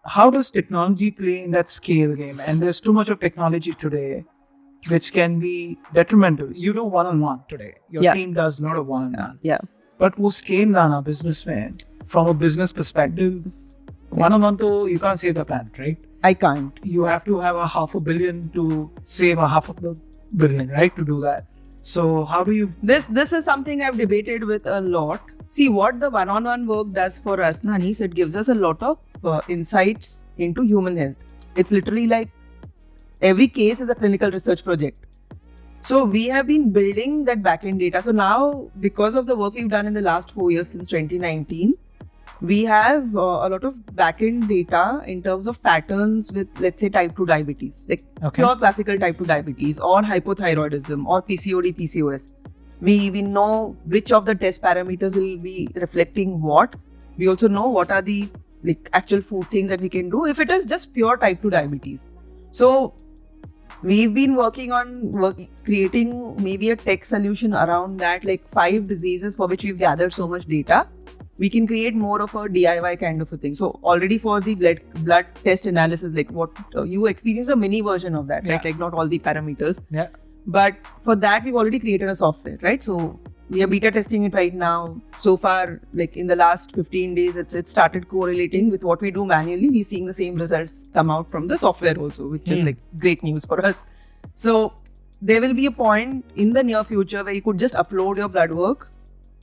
how does technology play in that scale game? And there's too much of technology today, which can be detrimental. You do one-on-one today. Your team does a lot of one-on-one. Yeah. But वो scale लाना business में, from a business perspective, one-on-one तो you can't save the planet, right? I can't. You have to have a $500 million to save a $500 million, right? To do that. So how do you? This is something I've debated with a lot. See, what the one-on-one work does for us, Nanis, it gives us a lot of insights into human health. It's literally like every case is a clinical research project. So we have been building that backend data. So now, because of the work we've done in the last 4 years since 2019, we have a lot of backend data in terms of patterns with, let's say, type 2 diabetes, like pure classical type 2 diabetes or hypothyroidism or PCOD, PCOS. We know which of the test parameters will be reflecting what. We also know what are the actual food things that we can do if it is just pure type 2 diabetes. So we've been working on creating maybe a tech solution around that, like 5 diseases for which we've gathered so much data. We can create more of a DIY kind of a thing. So already for the blood test analysis, like what you experienced a mini version of that, right? Like not all the parameters. Yeah. But for that, we've already created a software, right? So we are beta testing it right now. So far, like in the last 15 days, it started correlating with what we do manually. We're seeing the same results come out from the software also, which is like great news for us. So there will be a point in the near future where you could just upload your blood work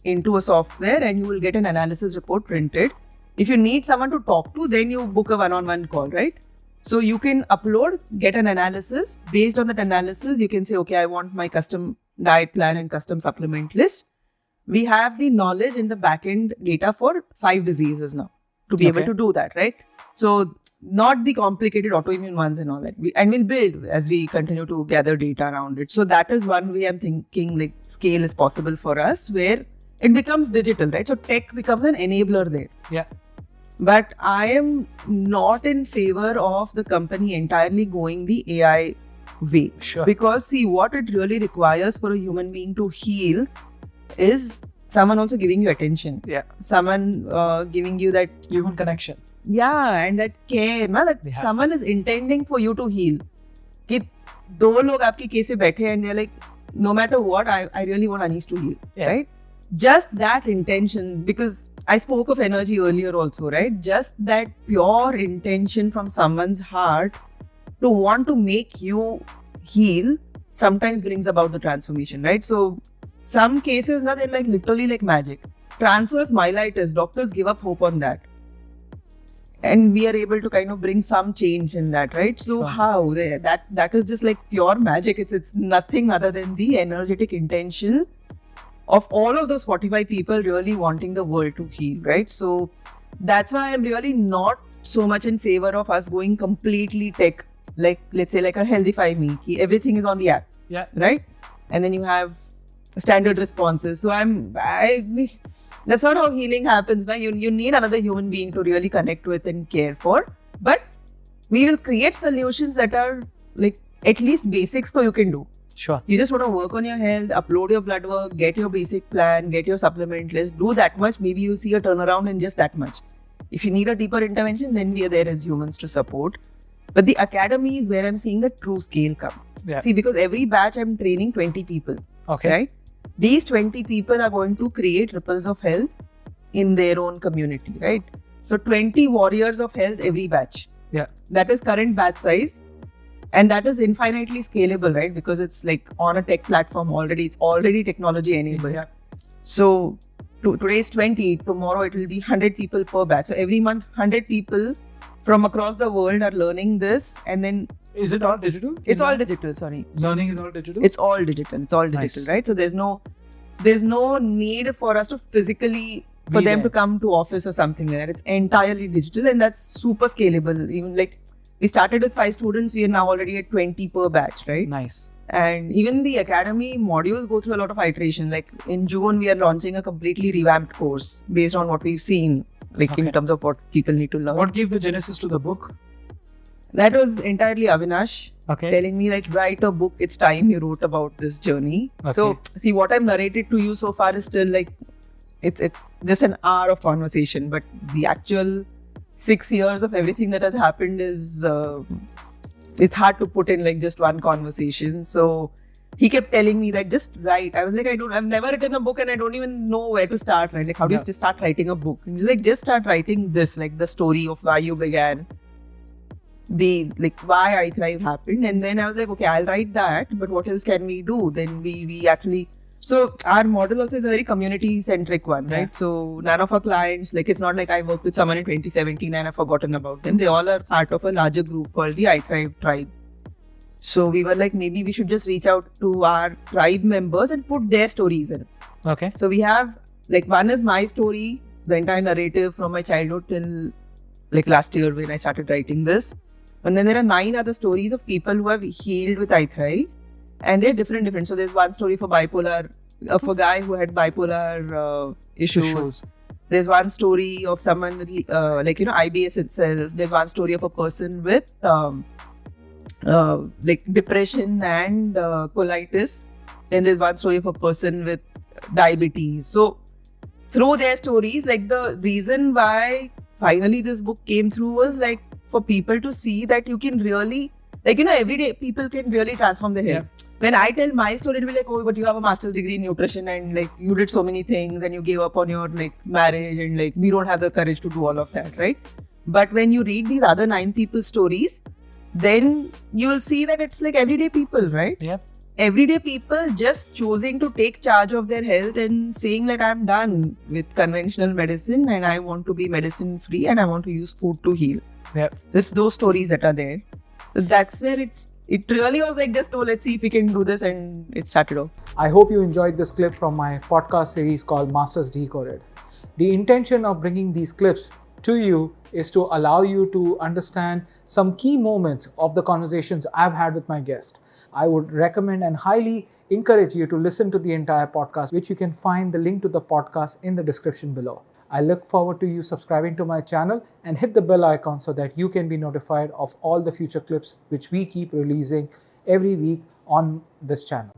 into a software and you will get an analysis report printed. If you need someone to talk to, then you book a one-on-one call, right? So you can upload, get an analysis. Based on that analysis, you can say, okay, I want my custom diet plan and custom supplement list. We have the knowledge in the backend data for 5 diseases now to be able to do that, right? So not the complicated autoimmune ones and all that. We'll build as we continue to gather data around it. So that is one way I'm thinking like scale is possible for us where it becomes digital, right? So tech becomes an enabler there. Yeah. But I am not in favor of the company entirely going the AI way. Sure. Because see, what it really requires for a human being to heal is someone also giving you attention. Yeah. Someone giving you that human connection. Yeah, and that care, that someone is intending for you to heal. कि 2 लोग आपकी case पे बैठे and they're like, no matter what, I really want Anis to heal, right? Just that intention, because I spoke of energy earlier also, right? Just that pure intention from someone's heart to want to make you heal sometimes brings about the transformation, right? So some cases, they're like literally like magic. Transverse myelitis, doctors give up hope on that. And we are able to kind of bring some change in that, right? So how? That is just like pure magic. It's nothing other than the energetic intention of all of those 45 people really wanting the world to heal, right? So that's why I'm really not so much in favor of us going completely tech, like let's say like a Healthify Me, everything is on the app, right? And then you have standard responses. So that's not how healing happens. Now you need another human being to really connect with and care for. But we will create solutions that are like at least basics so you can do. Sure. You just want to work on your health, upload your blood work, get your basic plan, get your supplement list, do that much. Maybe you see a turnaround in just that much. If you need a deeper intervention, then we are there as humans to support. But the academy is where I'm seeing the true scale come. Yeah. See, because every batch I'm training 20 people. Okay. Right? These 20 people are going to create ripples of health in their own community, right? So 20 warriors of health every batch. Yeah. That is current batch size. And that is infinitely scalable, right? Because it's like on a tech platform already. It's already technology enabled. Yeah. So today's 20, tomorrow it will be 100 people per batch. So every month, 100 people from across the world are learning this. And then is it all digital? It's all digital, sorry. Learning is all digital? It's all digital. It's all digital, nice. Right? So there's no need for us to physically, for them to come to office or something like that. It's entirely digital and that's super scalable. Even like we started with 5 students, we are now already at 20 per batch, right? Nice. And even the academy modules go through a lot of iteration. Like in June, we are launching a completely revamped course based on what we've seen, like in terms of what people need to learn. What gave the genesis to the book? That was entirely Avinash telling me that write a book, it's time you wrote about this journey. So see, what I've narrated to you so far is still like, it's just an hour of conversation, but the actual 6 years of everything that has happened is it's hard to put in like just one conversation. So he kept telling me that just write. I was like, I've never written a book and I don't even know where to start, right? Like, how do you just start writing a book? And he's like, just start writing this, like the story of why you began, the like why I Thrive happened. And then I was like, okay, I'll write that, but what else can we do? Then we actually, so our model also is a very community centric one, right? So none of our clients, like it's not like I worked with someone in 2017 and I've forgotten about them. They all are part of a larger group called the I Thrive tribe. So we were like, maybe we should just reach out to our tribe members and put their stories in. Okay. So we have like, one is my story, the entire narrative from my childhood till like last year when I started writing this. And then there are 9 other stories of people who have healed with I Thrive. And they're different. So there's one story for bipolar, for a guy who had bipolar issues. There's one story of someone with IBS itself. There's one story of a person with like depression and colitis. Then there's one story of a person with diabetes. So through their stories, like the reason why finally this book came through was like for people to see that you can really, like, everyday people can really transform their health. When I tell my story, it'll be like, oh, but you have a master's degree in nutrition and like you did so many things and you gave up on your like marriage and like we don't have the courage to do all of that, right? But when you read these other 9 people's stories, then you will see that it's like everyday people, right? Yeah. Everyday people just choosing to take charge of their health and saying like, I'm done with conventional medicine and I want to be medicine free and I want to use food to heal. Yeah. It's those stories that are there. So that's where it really was like, just, oh, let's see if we can do this, and it started off. I hope you enjoyed this clip from my podcast series called Masters Decoded. The intention of bringing these clips to you is to allow you to understand some key moments of the conversations I've had with my guest. I would recommend and highly encourage you to listen to the entire podcast, which you can find the link to the podcast in the description below. I look forward to you subscribing to my channel and hit the bell icon so that you can be notified of all the future clips which we keep releasing every week on this channel.